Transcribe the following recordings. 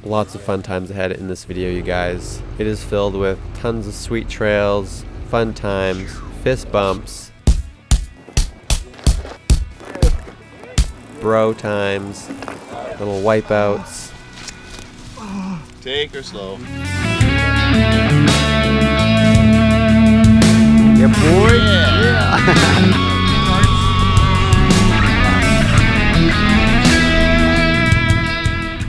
Lots of fun times ahead in this video, you guys. It is filled with tons of sweet trails, fun times, fist bumps, bro times, little wipeouts. Take her slow. Yeah, boy. Yeah.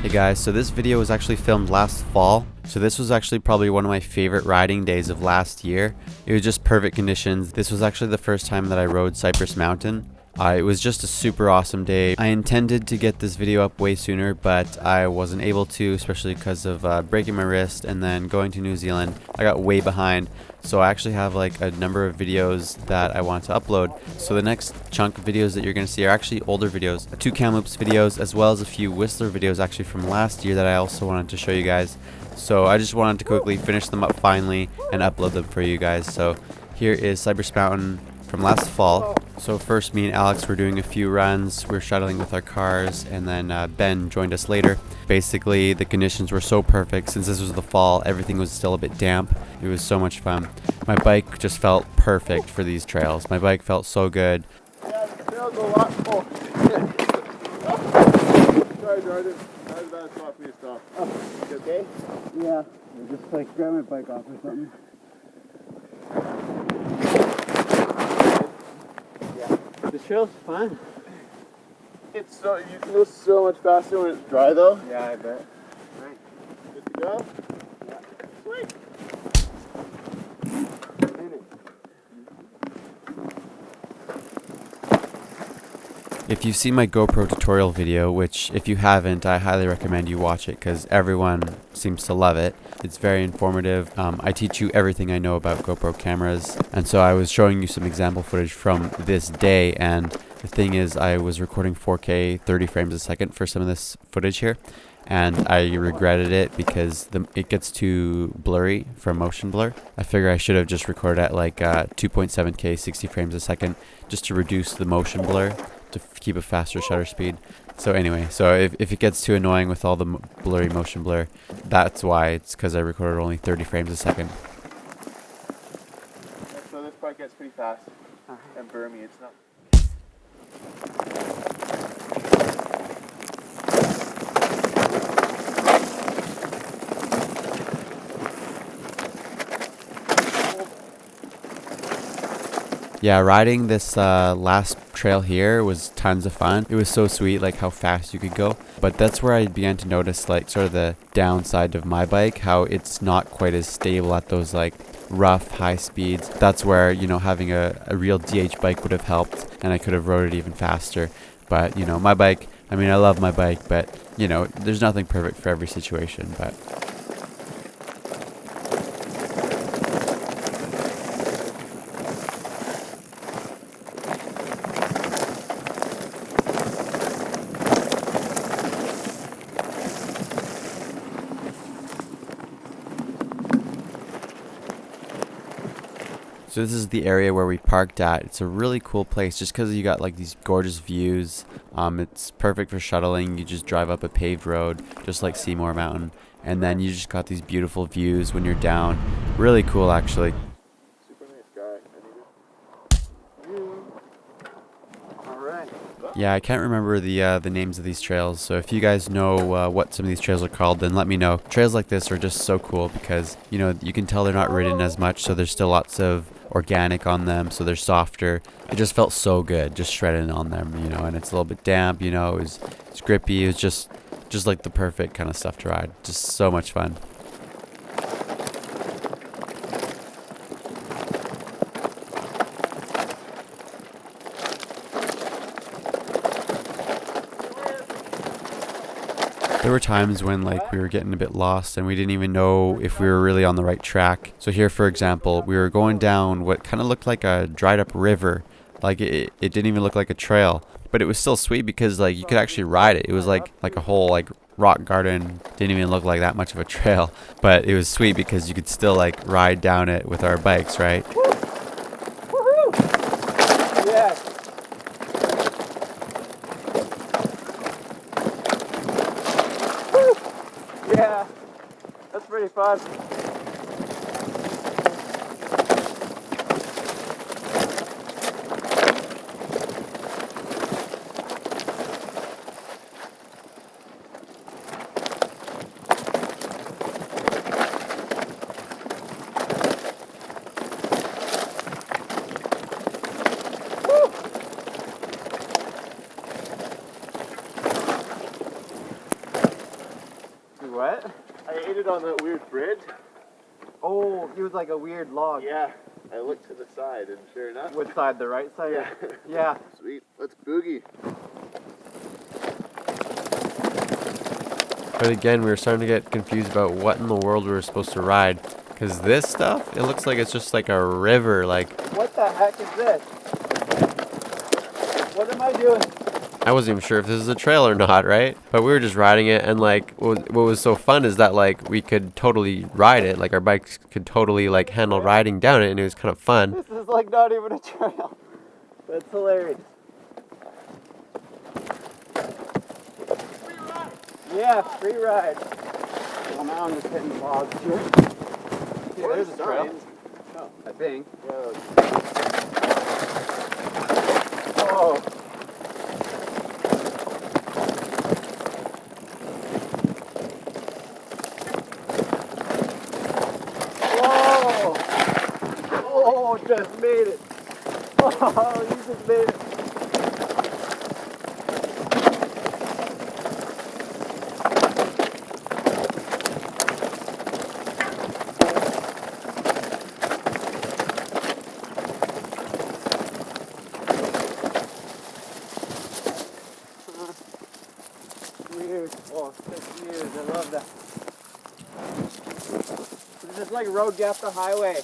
Hey guys, so this video was actually filmed last fall. So this was actually probably one of my favorite riding days of last year. It was just perfect conditions. This was actually the first time that I rode Cypress Mountain. It was just a super awesome day. I intended to get this video up way sooner, but I wasn't able to, especially because of breaking my wrist and then going to New Zealand. I got way behind, so I actually have like a number of videos that I want to upload. So the next chunk of videos that you're going to see are actually older videos, 2 Kamloops videos, as well as a few Whistler videos actually from last year that I also wanted to show you guys. So I just wanted to quickly finish them up finally and upload them for you guys. So here is Cypress Mountain from last fall. So first, me and Alex were doing a few runs. We were shuttling with our cars, and then Ben joined us later. Basically, the conditions were so perfect. Since this was the fall, everything was still a bit damp. It was so much fun. My bike just felt perfect for these trails. My bike felt so good. Yeah, the trail's a lot full. Sorry, Jordan. That was a bad spot for you to stop. You okay? Yeah, just like grab my bike off or something. The trail's fun. It's so, you can go so much faster when it's dry though. Yeah, I bet. Right. Good to go? Yeah. Sweet. If you've seen my GoPro tutorial video, which if you haven't, I highly recommend you watch it because everyone seems to love it. It's very informative. I teach you everything I know about GoPro cameras, and so I was showing you some example footage from this day, and the thing is I was recording 4K 30 frames a second for some of this footage here, and I regretted it because it gets too blurry from motion blur. I figure I should have just recorded at like 2.7K 60 frames a second just to reduce the motion blur, to keep a faster shutter speed. So anyway, so if it gets too annoying with all the blurry motion blur, that's why. It's because I recorded only 30 frames a second. So this part gets pretty fast and burmy. It's not. Yeah, riding this last trail here was tons of fun. It was so sweet, like how fast you could go. But that's where I began to notice like sort of the downside of my bike, how it's not quite as stable at those like rough high speeds. That's where, you know, having a real DH bike would have helped, and I could have rode it even faster. But, you know, my bike, I mean, I love my bike, but, you know, there's nothing perfect for every situation. But so this is the area where we parked at. It's a really cool place just because you got like these gorgeous views. It's perfect for shuttling. You just drive up a paved road just like Seymour Mountain, and then you just got these beautiful views when you're down. Really cool actually. Super nice guy. Alright. Yeah, I can't remember the names of these trails, so if you guys know what some of these trails are called, then let me know. Trails like this are just so cool because, you know, you can tell they're not ridden as much, so there's still lots of organic on them, so they're softer. It just felt so good just shredding on them, you know, and it's a little bit damp, you know, it's grippy. It was just like the perfect kind of stuff to ride. Just so much fun. There were times when like we were getting a bit lost and we didn't even know if we were really on the right track. So here, for example, we were going down what kind of looked like a dried up river. Like it didn't even look like a trail, but it was still sweet because like you could actually ride it. It was like a whole like rock garden. Didn't even look like that much of a trail, but it was sweet because you could still like ride down it with our bikes, right? Woohoo! Yeah. Yeah. That's pretty fun. What? I ate it on that weird bridge. Oh, it was like a weird log. Yeah. I looked to the side and sure enough. Which side? The right side? Yeah. Yeah. Sweet. Let's boogie. But again, we were starting to get confused about what in the world we were supposed to ride. Because this stuff, it looks like it's just like a river. Like, What the heck is this? What am I doing? I wasn't even sure if this is a trail or not, right? But we were just riding it, and like, what was so fun is that like we could totally ride it. Like our bikes could totally like handle riding down it, and it was kind of fun. This is like not even a trail. That's hilarious. Yeah, free ride. Well, now I'm just hitting logs here. Yeah, there's a trail. Oh. I think. Yeah. Oh. Whoa! Oh, just made it. Oh, you just made it. Weird. Oh, 6 years. I love that. It's just like road gap the highway.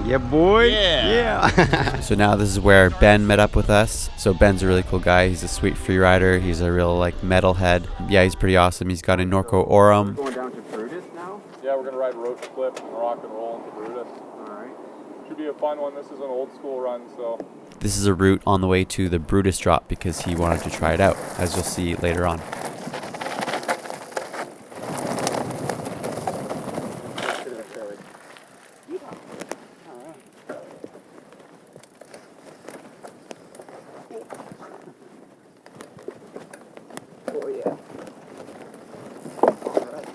Yeah, boy. Yeah. So now this is where Ben met up with us. So Ben's a really cool guy. He's a sweet free rider. He's a real like metalhead. Yeah, he's pretty awesome. He's got a Norco Orem. Going down to Brutus now? Yeah, we're going to ride Roach Cliff and rock and roll into Brutus. Alright. Should be a fun one. This is an old school run, so This is a route on the way to the Brutus Drop because he wanted to try it out, as you'll see later on. Oh yeah. Alright.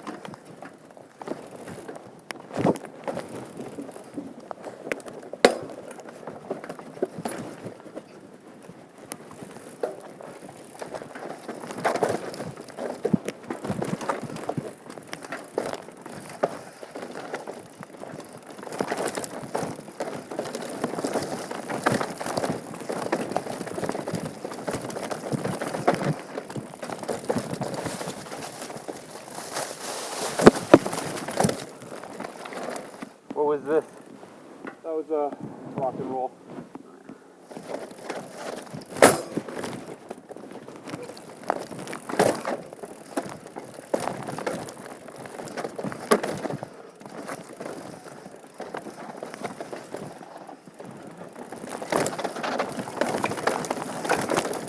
What was this? that was a rock and roll.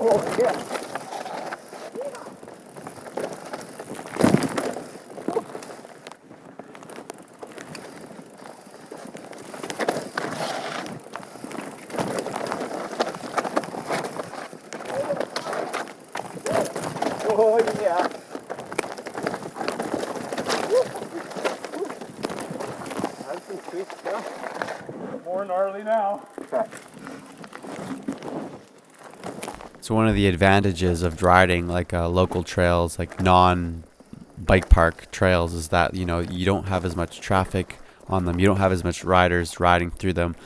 Oh yeah. Oh yeah. That's some sweet stuff. More gnarly now. So one of the advantages of riding like local trails, like non-bike park trails, is that, you know, you don't have as much traffic on them. You don't have as much riders riding through them,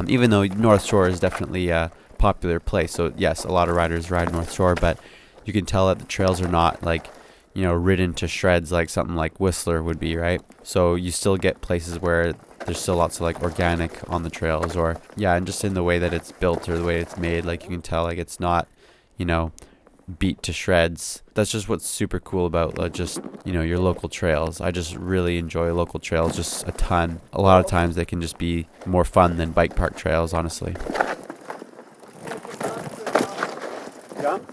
even though North Shore is definitely a popular place. So yes, a lot of riders ride North Shore, but you can tell that the trails are not like, you know, ridden to shreds like something like Whistler would be, right? So you still get places where there's still lots of like organic on the trails, or yeah, and just in the way that it's built or the way it's made, like you can tell like it's not, you know, beat to shreds. That's just what's super cool about just, you know, your local trails. I just really enjoy local trails just a ton. A lot of times they can just be more fun than bike park trails, honestly. Jump?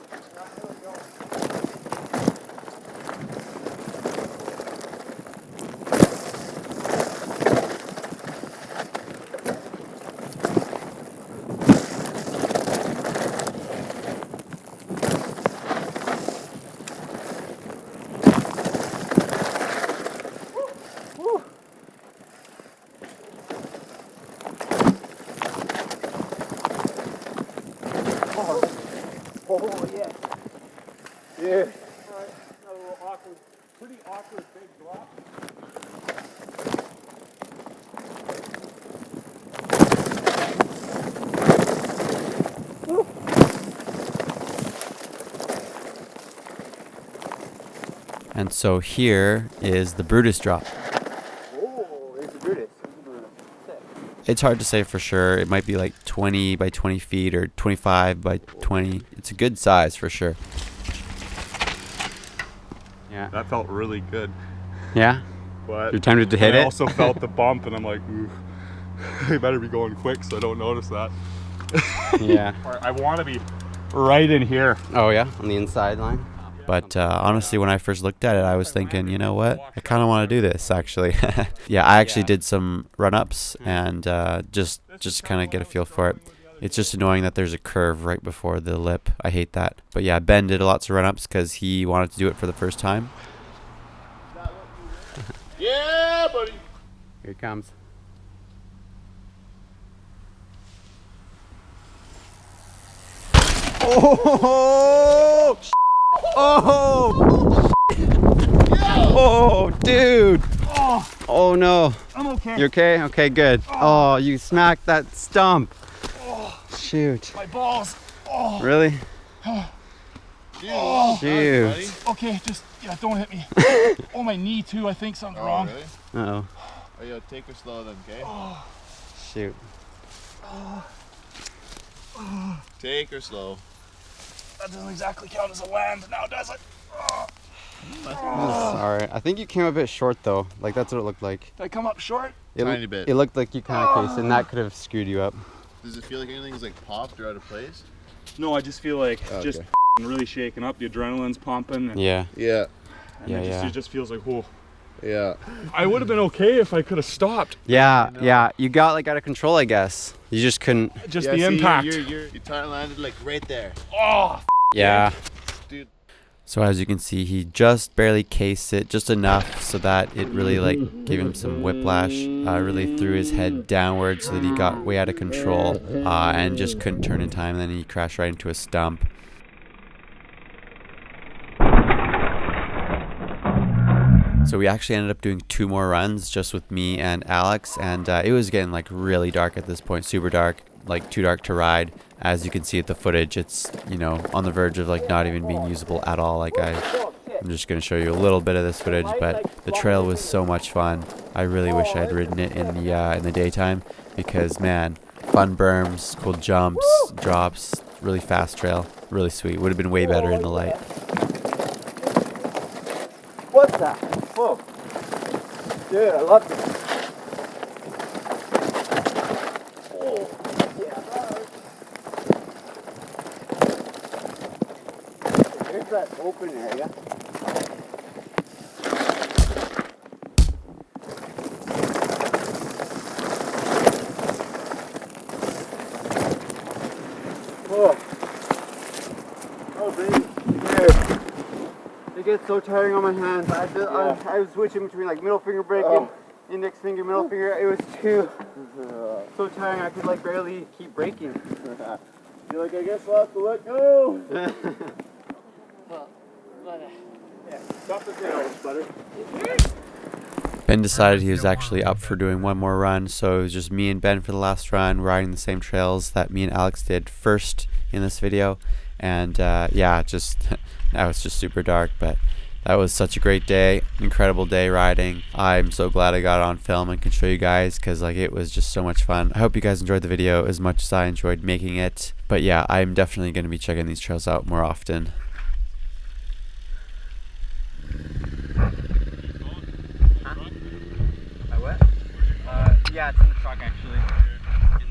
Oh, yeah. Yeah. Alright, a little awkward, pretty awkward big drop. And so here is the Brutus Drop. Oh, there's a Brutus. Sick. It's hard to say for sure. It might be like 20 by 20 feet or 25 by 20. It's a good size for sure. Yeah. That felt really good. Yeah? But You're tempted to hit I it? also felt the bump, and I'm like, ooh, I better be going quick so I don't notice that. Yeah. I want to be right in here. Oh yeah, on the inside line. But honestly, when I first looked at it, I was thinking, you know what? I kind of want to do this, actually. Yeah, I actually did some run-ups and just kind of get a feel for it. It's just annoying that there's a curve right before the lip. I hate that. But yeah, Ben did lots of run-ups because he wanted to do it for the first time. Yeah, buddy. Here it comes. Oh! Oh! Oh, dude! Oh no! I'm okay. You okay? Okay, good. Oh, you smacked that stump. Shoot. My balls. Oh, Really? Oh, Shoot. buddy. okay, just, yeah, don't hit me. Oh, my knee too, I think something's Oh, wrong. really? Uh-oh. Oh, yeah, take her slow then, okay? Shoot. Take her slow. That doesn't exactly count as a land now, does it? Sorry. I think you came a bit short though. Like that's what it looked like. Did I come up short? Tiny bit. It looked like you kind of cased, and that could have screwed you up. Does it feel like anything's like popped or out of place? No, I just feel like Okay. just really shaken up. The adrenaline's pumping. And, Yeah. Yeah. and Yeah, it, just, yeah. it just feels like, whoa. Yeah. I would have been okay if I could have stopped. Yeah, yeah. You got like out of control, I guess. You just couldn't. Just Yeah, the see, impact. You tire landed like right there. Oh, Yeah. Dude. So as you can see, he just barely cased it, just enough so that it really like gave him some whiplash. Really threw his head downward so that he got way out of control and just couldn't turn in time. And then he crashed right into a stump. So we actually ended up doing 2 more runs just with me and Alex, and it was getting like really dark at this point, super dark, like too dark to ride. As you can see at the footage, it's, you know, on the verge of like not even being usable at all. Like I'm just going to show you a little bit of this footage, but the trail was so much fun. I really wish I had ridden it in the daytime because, man, fun berms, cool jumps, drops, really fast trail, really sweet. Would have been way better in the light. What's that? Whoa. Dude, I love this. Oh, yeah. Here's that open area. Oh. Oh, baby. There. It gets so tiring on my hands. I was switching between like middle finger braking, index finger, middle finger. It was too so tiring. I could like barely keep braking. You're like, I guess I'll have to let go. Stop the thing, butter. Ben decided he was actually up for doing one more run, so it was just me and Ben for the last run, riding the same trails that me and Alex did first in this video. And yeah, just that was just super dark, but that was such a great day, incredible day riding. I'm so glad I got it on film and can show you guys because like it was just so much fun. I hope you guys enjoyed the video as much as I enjoyed making it. But yeah, I'm definitely going to be checking these trails out more often. Yeah, it's in the truck actually.